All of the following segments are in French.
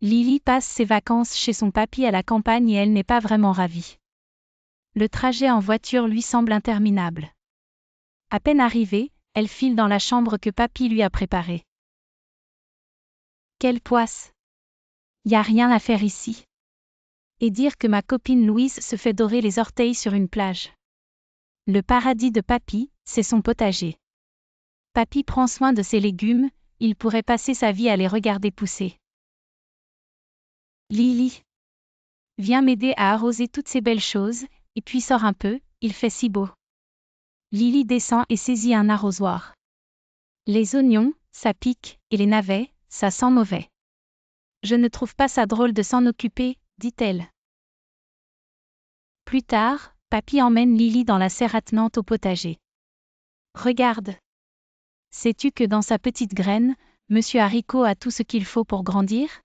Lily passe ses vacances chez son papy à la campagne et elle n'est pas vraiment ravie. Le trajet en voiture lui semble interminable. À peine arrivée, elle file dans la chambre que papy lui a préparée. Quelle poisse! Y a rien à faire ici. Et dire que ma copine Louise se fait dorer les orteils sur une plage. Le paradis de papy, c'est son potager. Papy prend soin de ses légumes, il pourrait passer sa vie à les regarder pousser. Lily, viens m'aider à arroser toutes ces belles choses, et puis sors un peu, il fait si beau. Lily descend et saisit un arrosoir. Les oignons, ça pique, et les navets, ça sent mauvais. Je ne trouve pas ça drôle de s'en occuper, dit-elle. Plus tard, papy emmène Lily dans la serre attenante au potager. Regarde. Sais-tu que dans sa petite graine, Monsieur Haricot a tout ce qu'il faut pour grandir?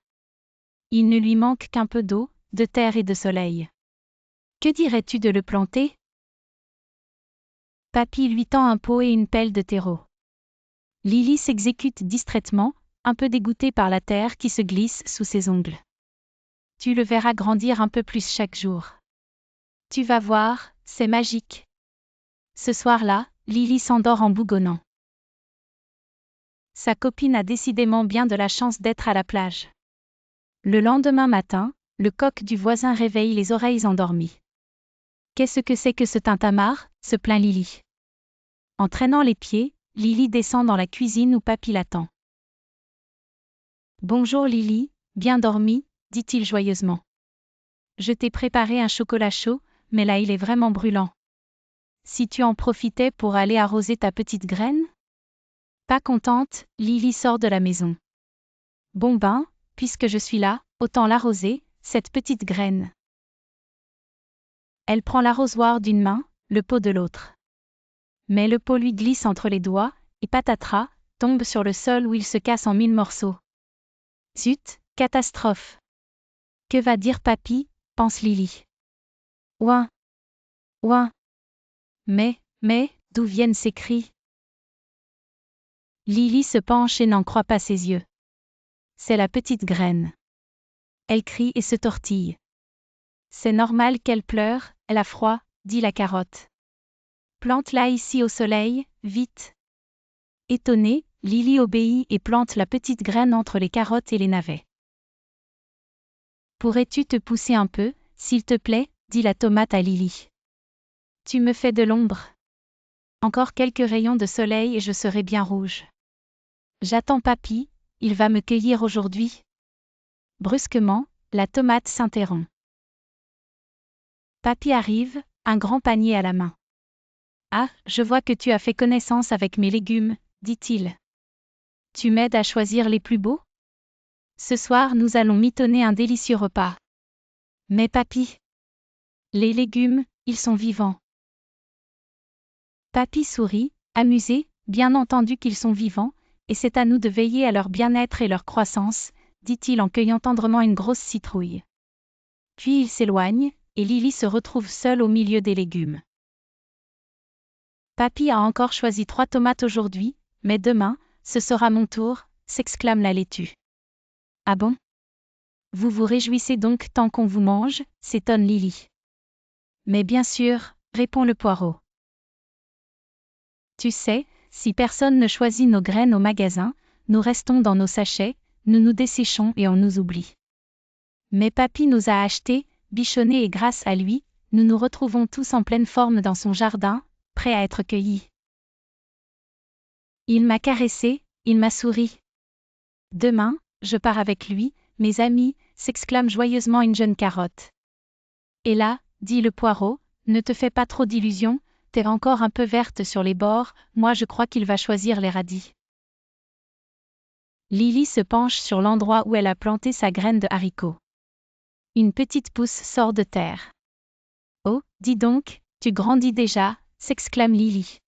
Il ne lui manque qu'un peu d'eau, de terre et de soleil. Que dirais-tu de le planter? Papy lui tend un pot et une pelle de terreau. Lily s'exécute distraitement, un peu dégoûtée par la terre qui se glisse sous ses ongles. Tu le verras grandir un peu plus chaque jour. Tu vas voir, c'est magique. Ce soir-là, Lily s'endort en bougonnant. Sa copine a décidément bien de la chance d'être à la plage. Le lendemain matin, le coq du voisin réveille les oreilles endormies. Qu'est-ce que c'est que ce tintamarre? Se plaint Lily. En traînant les pieds, Lily descend dans la cuisine où papy l'attend. Bonjour Lily, bien dormie, dit-il joyeusement. Je t'ai préparé un chocolat chaud, mais là il est vraiment brûlant. Si tu en profitais pour aller arroser ta petite graine? Pas contente, Lily sort de la maison. Bon ben, puisque je suis là, autant l'arroser, cette petite graine. Elle prend l'arrosoir d'une main, le pot de l'autre. Mais le pot lui glisse entre les doigts, et patatras, tombe sur le sol où il se casse en 1000 morceaux. Zut, catastrophe! Que va dire papy, pense Lily. Ouin! Ouin! Mais, d'où viennent ces cris? Lily se penche et n'en croit pas ses yeux. C'est la petite graine. Elle crie et se tortille. C'est normal qu'elle pleure, elle a froid, dit la carotte. Plante-la ici au soleil, vite. Étonnée, Lily obéit et plante la petite graine entre les carottes et les navets. Pourrais-tu te pousser un peu, s'il te plaît, dit la tomate à Lily. Tu me fais de l'ombre. Encore quelques rayons de soleil et je serai bien rouge. J'attends papy, il va me cueillir aujourd'hui. Brusquement, la tomate s'interrompt. Papy arrive, un grand panier à la main. Ah, je vois que tu as fait connaissance avec mes légumes, dit-il. Tu m'aides à choisir les plus beaux? Ce soir nous allons mitonner un délicieux repas. Mais papy, les légumes, ils sont vivants. Papy sourit, amusé, bien entendu qu'ils sont vivants, et c'est à nous de veiller à leur bien-être et leur croissance, dit-il en cueillant tendrement une grosse citrouille. Puis il s'éloigne, et Lily se retrouve seule au milieu des légumes. Papy a encore choisi 3 tomates aujourd'hui, mais demain, ce sera mon tour, s'exclame la laitue. Ah bon? Vous vous réjouissez donc tant qu'on vous mange, s'étonne Lily. Mais bien sûr, répond le poireau. Tu sais, si personne ne choisit nos graines au magasin, nous restons dans nos sachets, nous nous desséchons et on nous oublie. Mais papy nous a achetés, bichonnés et grâce à lui, nous nous retrouvons tous en pleine forme dans son jardin, prêts à être cueillis. Il m'a caressé, il m'a souri. Demain, je pars avec lui, mes amis, s'exclame joyeusement une jeune carotte. Et là, dit le poireau, ne te fais pas trop d'illusions, t'es encore un peu verte sur les bords, moi je crois qu'il va choisir les radis. Lily se penche sur l'endroit où elle a planté sa graine de haricot. Une petite pousse sort de terre. Oh, dis donc, tu grandis déjà, s'exclame Lily.